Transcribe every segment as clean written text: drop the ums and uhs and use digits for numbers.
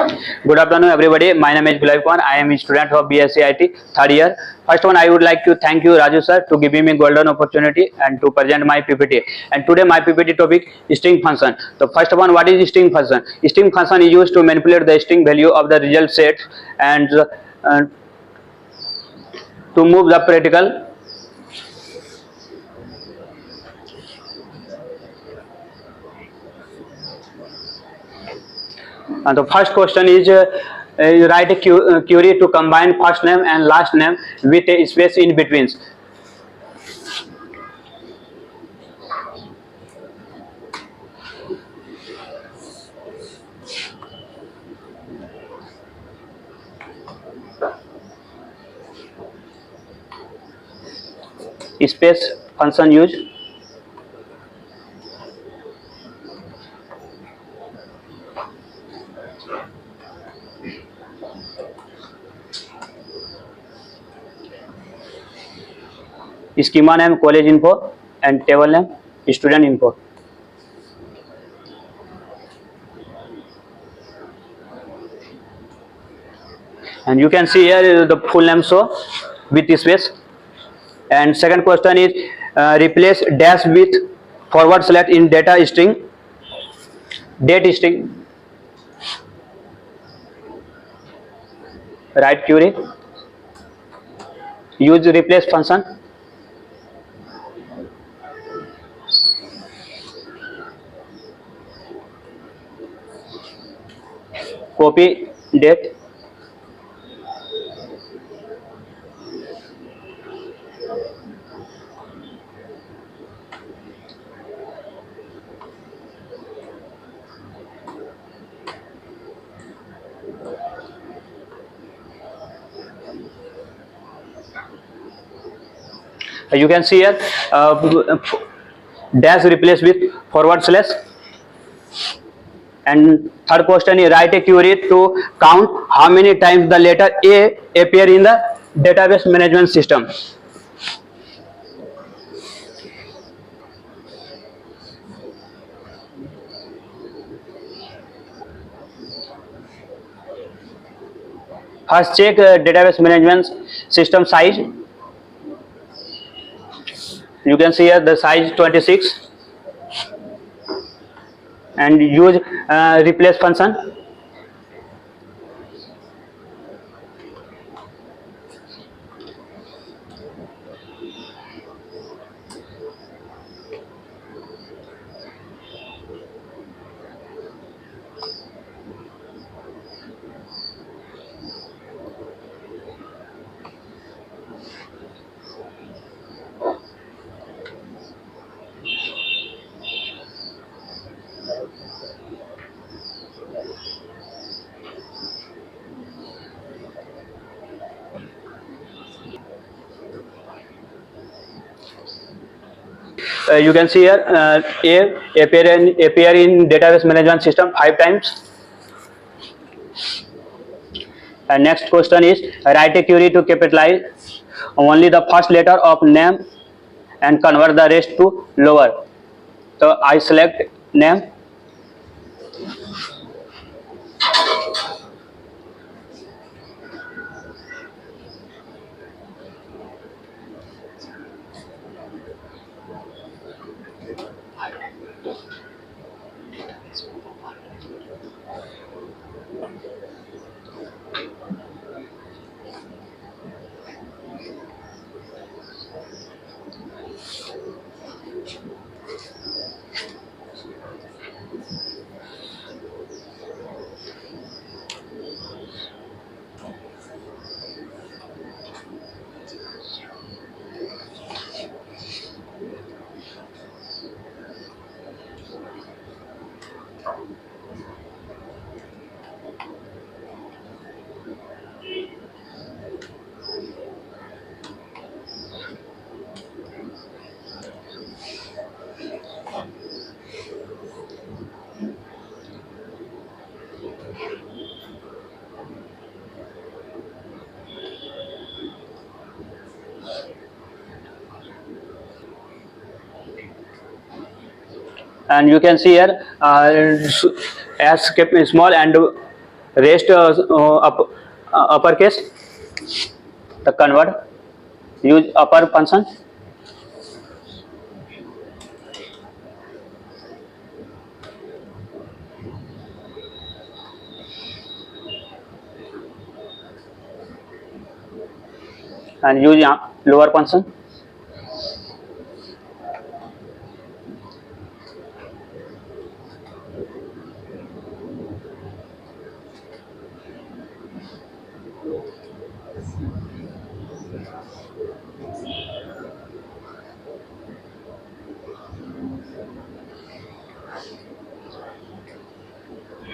Good afternoon, everybody. My name is Bilal Kumar. I am a student of BSc IT third year. First one, I would like to thank you, Raju sir, to giving me golden opportunity and to present my PPT. And today my PPT topic is string function. The first one, what is string function? String function is used to manipulate the string value of the result set and to move the particle. And the first question is write a query to combine first name and last name with a space in between. Space function use. Schema name college info and table name student info. And you can see here the full name show with this space. And second question is replace dash with forward slash in data string, date string. Write query. Use replace function. Copy date. You can see here dash replace with forward slash. And third question is write a query to count how many times the letter A appear in the database management system. First check database management system size. You can see here the size 26 and use replace function. You can see here A appear in database management system 5 times. And next question is write a query to capitalize only the first letter of name and convert the rest to lower. So I select name. And you can see here as kept small and rest uppercase, the convert, use upper function. And use lower function.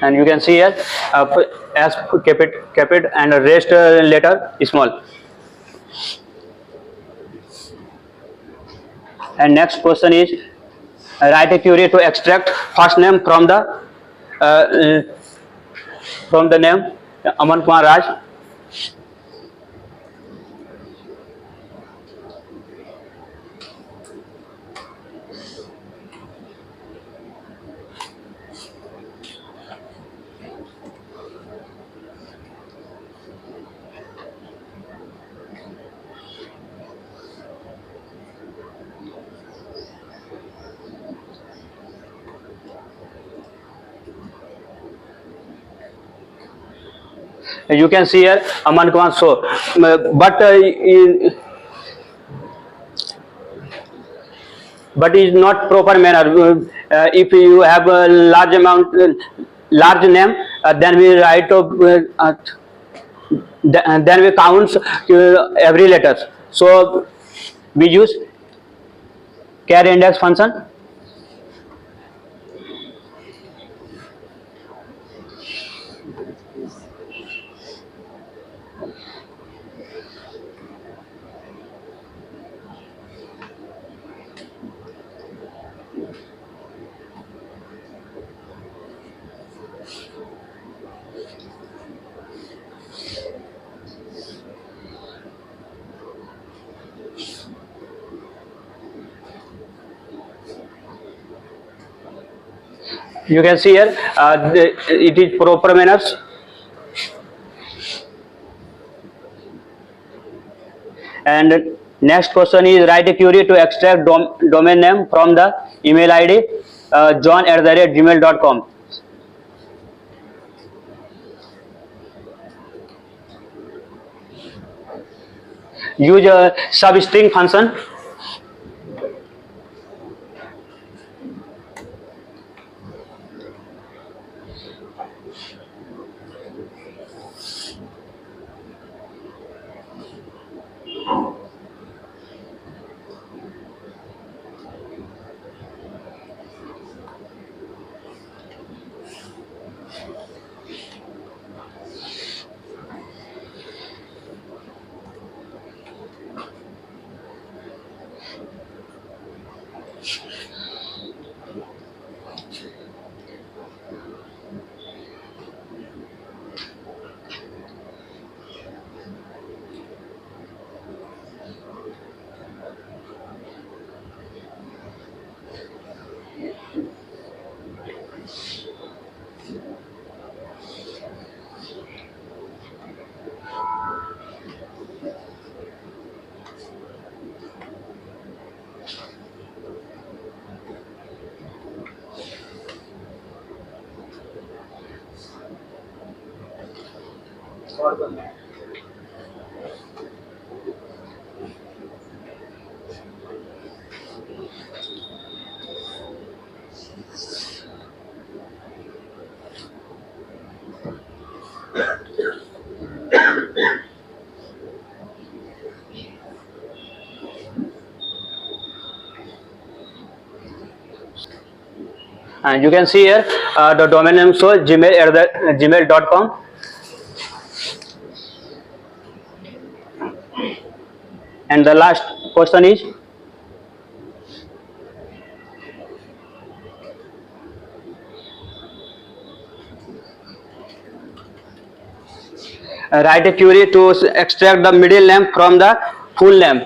And you can see here as keep it and rest letter small. And next question is write a query to extract first name from the name Aman Kumar Raj. You can see here Aman Kumar so, but is not proper manner. If you have a large amount, large name, then we write then we count every letter. So we use char index function. You can see here it is proper manners. And next question is write a query to extract domain name from the email ID john@gmail.com. Use a substring function. And you can see here the domain name so gmail.com. And the last question is write a query to extract the middle name from the full name.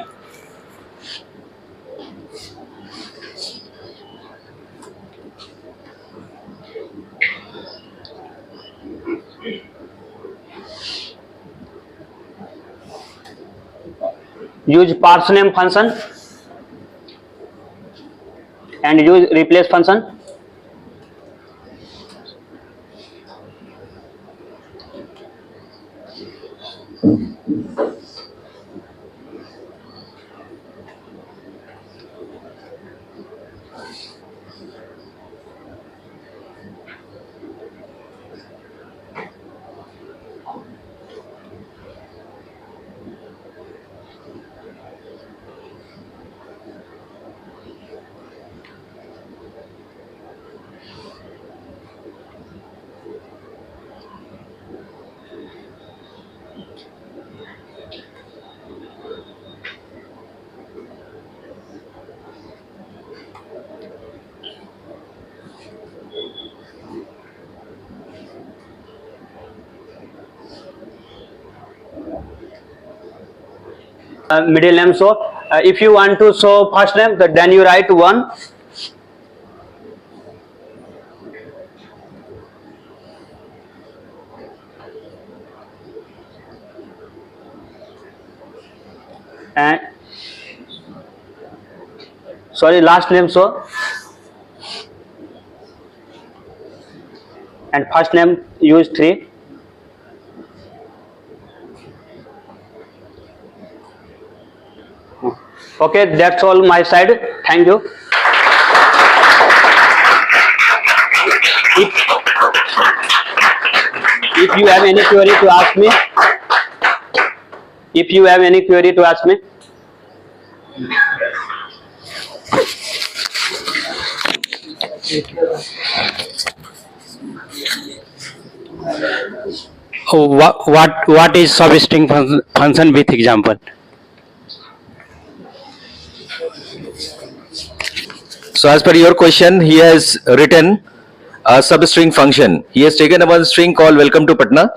use parse name function and use replace function. Middle name. So if you want to show first name, then you write 1, and sorry, last name show, and first name use 3. Okay, that's all my side. Thank you. If you have any query to ask me, What is substring function with example? So as per your question, he has written a substring function. He has taken a one string called welcome to Patna,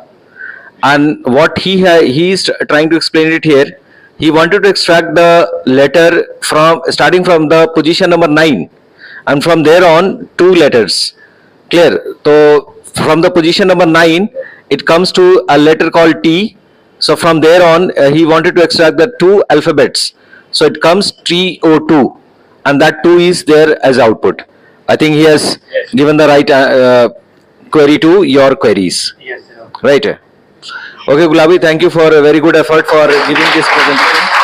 and what he is trying to explain it here. He wanted to extract the letter from starting from the position number 9, and from there on 2 letters. Clear? So from the position number 9, it comes to a letter called T. So from there on, he wanted to extract the 2 alphabets. So it comes TO2. And that 2 is there as output. I think he has given the right query to your queries. Yes, sir. Right. Okay, Gulabi, thank you for a very good effort for giving this presentation.